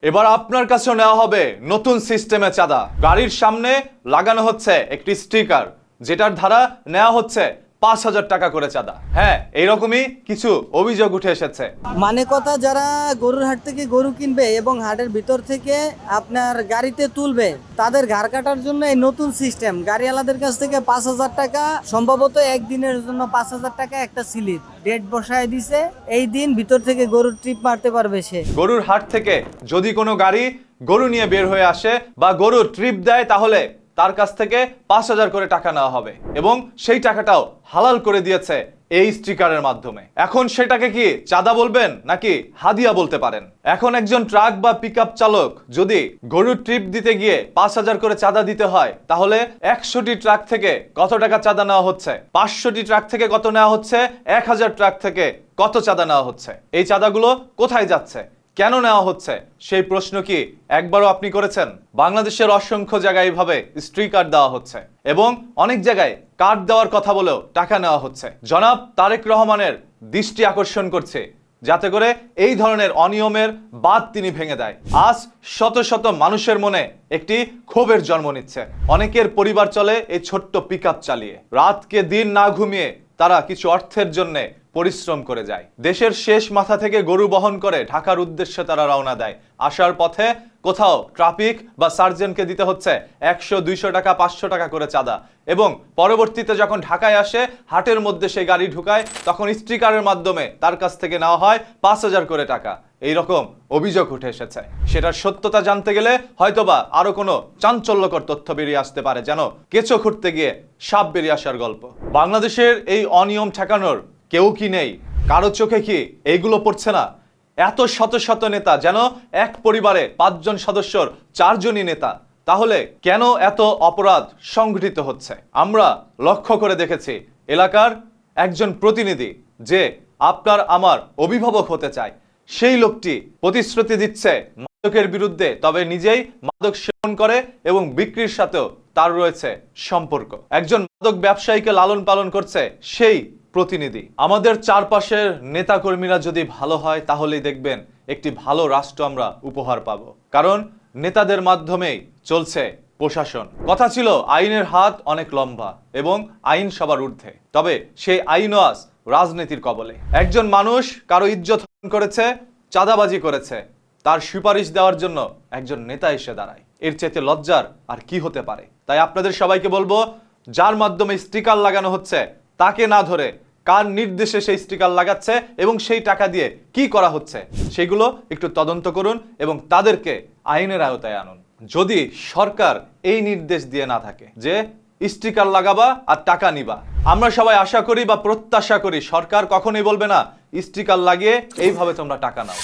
এবার আপনার কাছেও নেওয়া হবে নতুন সিস্টেমে চাঁদা। গাড়ির সামনে লাগানো হচ্ছে একটি স্টিকার, যেটার ধারা নেওয়া হচ্ছে ৫,০০০ টাকা করে চাঁদা। হ্যাঁ, এইরকমই কিছু অভিযোগ উঠে এসেছে। মানে কথা, যারা গরুর হাট থেকে গরু কিনবে এবং হাটের ভিতর থেকে আপনার গাড়িতে তুলবে, তাদের ঘাড় কাটার জন্য এই নতুন সিস্টেম। গাড়িওয়ালাদের কাছ থেকে ৫,০০০ টাকা, সম্ভবত একদিনের জন্য ৫,০০০ টাকা একটা স্লিপ ডেট বসায় দিছে। এই দিন ভিতর থেকে গরুর ট্রিপ মারতে পারবে সে। গরুর হাট থেকে যদি কোনো গাড়ি গরু নিয়ে বের হয়ে আসে বা গরুর ট্রিপ দেয়, তাহলে তার কাছ থেকে ৫,০০০ করে টাকা নেওয়া হবে এবং সেই টাকাটাও হালাল করে দিয়েছে এই স্টিকারের মাধ্যমে। এখন সেটাকে কি চাঁদা বলবেন নাকি হাদিয়া বলতে পারেন? এখন একজন ট্রাক বা পিকআপ চালক যদি গরুর ট্রিপ দিতে গিয়ে ৫,০০০ করে চাঁদা দিতে হয়, তাহলে ১০০টি ট্রাক থেকে কত টাকা চাঁদা নেওয়া হচ্ছে? ৫০০টি ট্রাক থেকে কত নেওয়া হচ্ছে? ১,০০০ ট্রাক থেকে কত চাঁদা নেওয়া হচ্ছে? এই চাঁদাগুলো কোথায় যাচ্ছে, কেন নেওয়া হচ্ছে, সেই প্রশ্ন কি একবারও আপনি করেছেন? বাংলাদেশের অসংখ্য জায়গায় এইভাবে স্টিকার দেওয়া হচ্ছে এবং অনেক জায়গায় কার্ড দেওয়ার কথা বলেও টাকা নেওয়া হচ্ছে। জনাব তারেক রহমানের দৃষ্টি আকর্ষণ করছে, যাতে করে এই ধরনের অনিয়মের বাঁধ তিনি ভেঙে দেয়। আজ শত শত মানুষের মনে একটি ক্ষোভের জন্ম নিচ্ছে। অনেকের পরিবার চলে এই ছোট্ট পিকআপ চালিয়ে। রাতকে দিন না ঘুমিয়ে তারা কিছু অর্থের জন্যে পরিশ্রম করে যায়। দেশের শেষ মাথা থেকে গরু বহন করে ঢাকার উদ্দেশ্যে তারা রওনা দেয়। আসার পথে কোথাও ট্রাফিক বা সার্জেন্টকে দিতে হচ্ছে ১০০, ২০০ টাকা, ৫০০ টাকা করে চাঁদা, এবং পরবর্তীতে যখন ঢাকায় আসে, হাটের মধ্যে সেই গাড়ি ঢুকায়, তখন স্টিকারের মাধ্যমে তার কাছ থেকে নেওয়া হয় ৫,০০০ করে টাকা। এইরকম অভিযোগ উঠে এসেছে। সেটার সত্যতা জানতে গেলে হয়তোবা আরো কোনো চাঞ্চল্যকর তথ্য বেরিয়ে আসতে পারে, যেন কেঁচো খুঁড়তে গিয়ে সাপ বেরিয়ে আসার গল্প। বাংলাদেশের এই অনিয়ম ঠেকানোর কেউ কি নেই? কারো চোখে কি এইগুলো পড়ছে না? এত শত শত নেতা, যেন এক পরিবারে ৫ জন সদস্যর ৪ জনই নেতা। তাহলে কেন এত অপরাধ সংঘটিত হচ্ছে? আমরা লক্ষ্য করে দেখেছি, এলাকার একজন প্রতিনিধি যে আপনার আমার অভিভাবক হতে চায়, সেই লোকটি প্রতিশ্রুতি দিচ্ছে মাদকের বিরুদ্ধে, তবে নিজেই মাদক সেবন করে এবং বিক্রির সাথেও তার রয়েছে সম্পর্ক। একজন মাদক ব্যবসায়ীকে লালন পালন করছে সেই প্রতিনিধি। আমাদের চারপাশের নেতাকর্মীরা যদি ভালো হয়, তাহলেই দেখবেন একটি ভালো রাষ্ট্র আমরা উপহার পাবো, কারণ নেতাদের মাধ্যমেই চলছে প্রশাসন। কথা ছিল আইনের হাত অনেক লম্বা এবং আইন সবার ঊর্ধ্বে, তবে সেই আইনও আজ রাজনীতির কবলে। একজন মানুষ কারো ইজ্জত হরণ করেছে, চাঁদাবাজি করেছে, তার সুপারিশ দেওয়ার জন্য একজন নেতা এসে দাঁড়ায়। এর চেয়ে লজ্জার আর কি হতে পারে? তাই আপনাদের সবাইকে বলবো, যার মাধ্যমে স্টিকার লাগানো হচ্ছে, তাকে না ধরে কার নির্দেশে সেই স্টিকার লাগাচ্ছে এবং সেই টাকা দিয়ে কি করা হচ্ছে, সেগুলো একটু তদন্ত করুন এবং তাদেরকে আইনের আওতায় আনুন। যদি সরকার এই নির্দেশ দিয়ে না থাকে যে স্টিকার লাগাবা আর টাকা নিবা, আমরা সবাই আশা করি বা প্রত্যাশা করি সরকার কখনোই বলবে না স্টিকার লাগিয়ে এইভাবে তোমরা টাকা নাও।